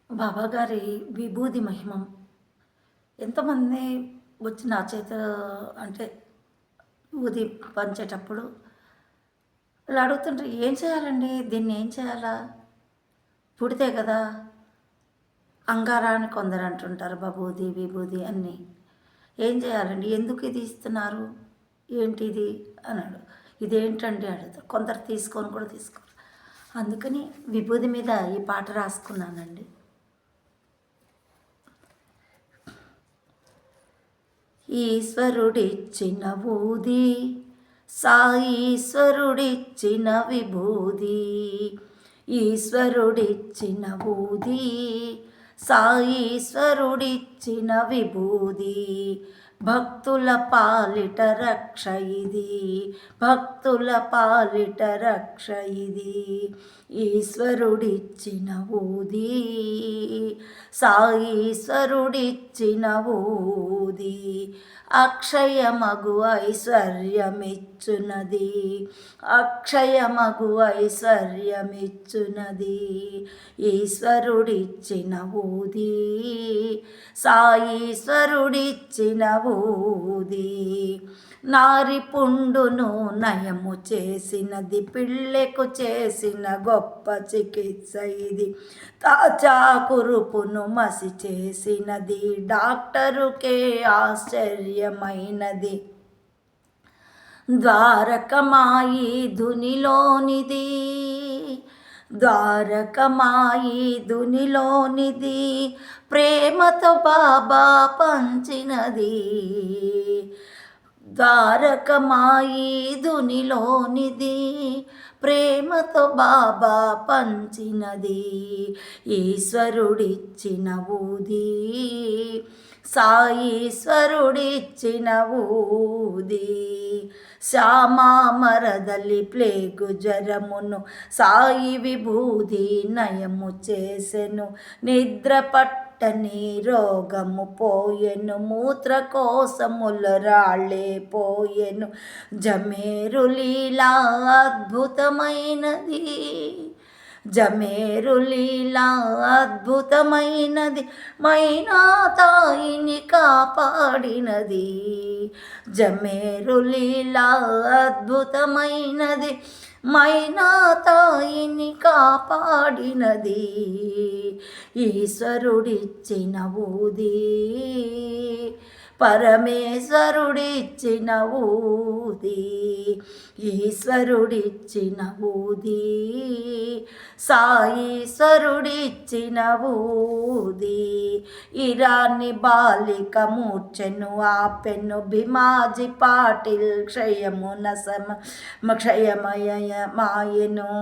బాబాగారి విభూది మహిమం ఎంతమంది వచ్చి నా చేత అంటే విభూది పంచేటప్పుడు ఇలా అడుగుతుంటారు, ఏం చేయాలండి, దీన్ని ఏం చేయాలా, పుడితే కదా అంగారా అని కొందరు అంటుంటారు, బబూది విభూది అన్నీ. ఏం చేయాలండి, ఎందుకు ఇది ఇస్తున్నారు, ఏంటిది అన్నాడు. ఇదేంటండి అడుగుతారు. కొందరు తీసుకొని కూడా తీసుకోరు. అందుకని విభూది మీద ఈ పాట రాసుకున్నానండి. ఈశ్వరుడిచ్చిన ఊది, సాయీశ్వరుడిచ్చిన విభూది. ఈశ్వరుడిచ్చిన ఊది, సాయీశ్వరుడిచ్చిన విభూది. భక్తుల పాలిట రక్ష ఇది, భక్తుల పాలిట రక్ష ఇది. ఈశ్వరుడిచ్చిన ఊది, సాయీశ్వరుడిచ్చిన ఊది. అక్షయమగు ఐశ్వర్యమిచ్చునది, అక్షయమగు ఐశ్వర్యమిచ్చునది. ఈశ్వరుడిచ్చిన ఊది, సాయీశ్వరుడిచ్చిన ఊది. నారి పుండును నయము చేసినది, పిల్లెకు చేసిన గొప్ప చికిత్స ఇది. తాజా కురుపును మసి చేసినది, డాక్టరుకే ఆశ్చర్యమైనది. ద్వారకమాయి ధునిలోనిది, ద్వారకమాయి ధునిలోనిది. ప్రేమతో బాబా పంచినది, ద్వారకమాయి ధునిలోనిది. ప్రేమతో బాబా పంచినది. ఈశ్వరుడిచ్చిన ఊది, సాయీశ్వరుడిచ్చిన ఊది. శ్యామామరదలి ప్లేగు జ్వరమును సాయి విభూది నయము చేసెను. నిద్ర పట్టని రోగము పోయెను, మూత్రకోశముల రాళ్ళే పోయెను. జమేరు లీలా అద్భుతమైనది, జమేరు లీలా అద్భుతమైనది. మైనా తాయిని కాపాడినది, జమేరు లీలా అద్భుతమైనది. మైనా తాయిని కాపాడినది. ఈశ్వరుడిచ్చిన ఊది, పరమేశ్వరుడిచ్చిన ఊది. ఈశ్వరుడిచ్చిన ఊది, సాయీశ్వరుడిచ్చిన ఊది. ఇరాని బాలిక మూర్ఛను ఆపెను, భీమాజీ పాటిల్ క్షయమున క్షయమయ మాయను.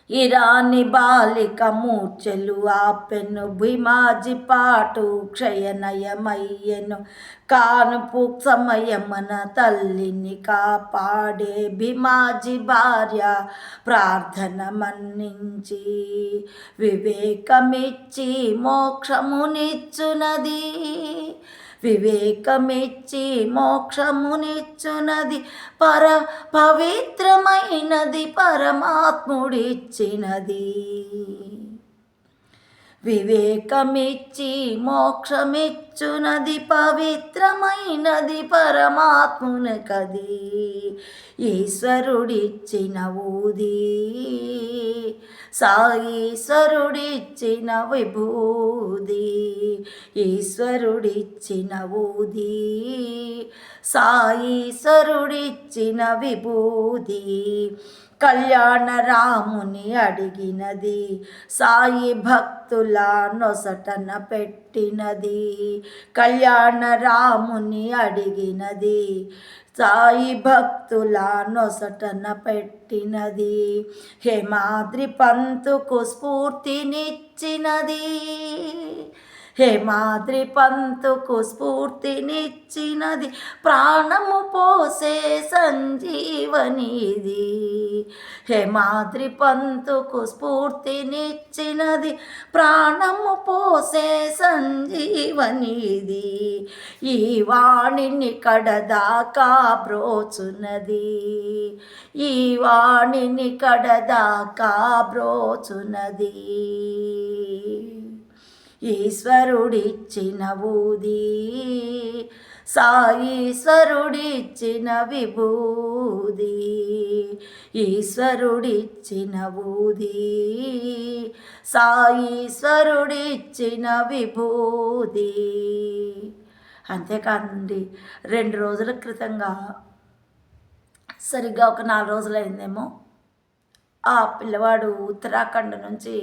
ఇరాని బాలిక మూర్ఛలు ఆపెను, భీమాజీ పాటు క్షయనయమయ్యెను. కానుపు సమయమున తల్లిని కాపాడే భీమాజీ భార్య ప్రార్థన మన్నించి. వివేకమిచ్చి మోక్షమునిచ్చునది, వివేకమిచ్చి మోక్షమునిచ్చునది. పవిత్రమైనది పరమాత్ముడిచ్చినది. వివేకమిచ్చి మోక్షమిచ్చునది, పవిత్రమైనది పరమాత్మునికది. ఈశ్వరుడిచ్చిన ఊది, సాయీశ్వరుడిచ్చిన విభూది. ఈశ్వరుడిచ్చిన ఊది, సాయీశ్వరుడిచ్చిన విభూది. కళ్యాణ రాముని అడిగినది, సాయి భక్తుల నొసటన పెట్టినది. కళ్యాణ రాముని అడిగినది, సాయి భక్తుల నొసటన పెట్టినది. హేమాద్రి పంతుకు స్ఫూర్తినిచ్చినది, హేమాద్రి పంతుకు స్ఫూర్తినిచ్చినది ప్రాణము పోసే సంజీవనిది. హేమాద్రి పంతుకు స్ఫూర్తినిచ్చినది ప్రాణము పోసే సంజీవనిది. ఈ వాణిని కడదాకా బ్రోచునది, ఈ వాణిని కడదాకా బ్రోచునది. ఈశ్వరుడిచ్చిన ఊది, సాయీశ్వరుడిచ్చిన విభూది, ఈశ్వరుడిచ్చిన ఊది, సాయీశ్వరుడిచ్చిన విభూది. అంతేకాదండి, 2 రోజుల క్రితంగా సరిగ్గా ఒక 4 రోజులైందేమో, ఆ పిల్లవాడు ఉత్తరాఖండ్ నుంచి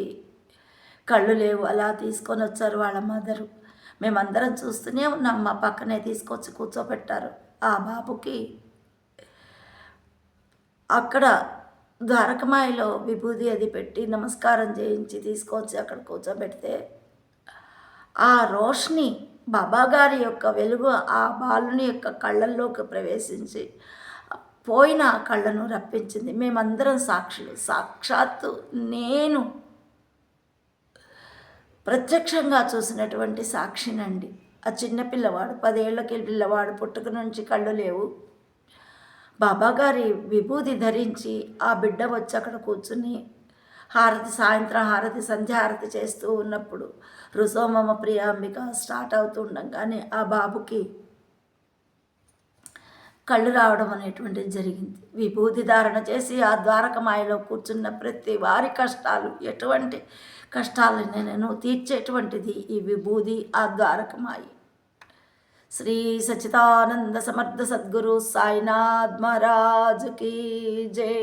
కళ్ళు లేవు అలా తీసుకొని వచ్చారు వాళ్ళ మదరు. మేమందరం చూస్తూనే ఉన్నాం, మా పక్కనే తీసుకొచ్చి కూర్చోబెట్టారు. ఆ బాబుకి అక్కడ ద్వారకమాయిలో విభూది అది పెట్టి నమస్కారం చేయించి తీసుకొచ్చి అక్కడ కూర్చోబెడితే ఆ రోష్ని బాబాగారి యొక్క వెలుగు ఆ బాలుని యొక్క కళ్ళల్లోకి ప్రవేశించి పోయిన కళ్ళను రప్పించింది. మేమందరం సాక్షులు. సాక్షాత్తు నేను ప్రత్యక్షంగా చూసినటువంటి సాక్షినండి. ఆ చిన్న పిల్లవాడు, 10 ఏళ్ళకి పిల్లవాడు, పుట్టుక నుంచి కళ్ళు లేవు. బాబాగారి విభూది ధరించి ఆ బిడ్డ వచ్చి అక్కడ కూర్చుని హారతి, సాయంత్రం హారతి, సంధ్యాహారతి చేస్తూ ఉన్నప్పుడు రుసోమమ ప్రియాంబిక స్టార్ట్ అవుతుండగానే ఆ బాబుకి కళ్ళు రావడం అనేటువంటిది జరిగింది. విభూతి ధారణ చేసి ఆ ద్వారకమాయలో కూర్చున్న ప్రతి వారి కష్టాలు, ఎటువంటి కష్టాలని నేను తీర్చేటువంటిది ఈ విభూది, ఆ ద్వారకమాయి. శ్రీ సచ్చిదానంద సమర్థ సద్గురు సాయినాథ్ మహారాజ్ కీ జై.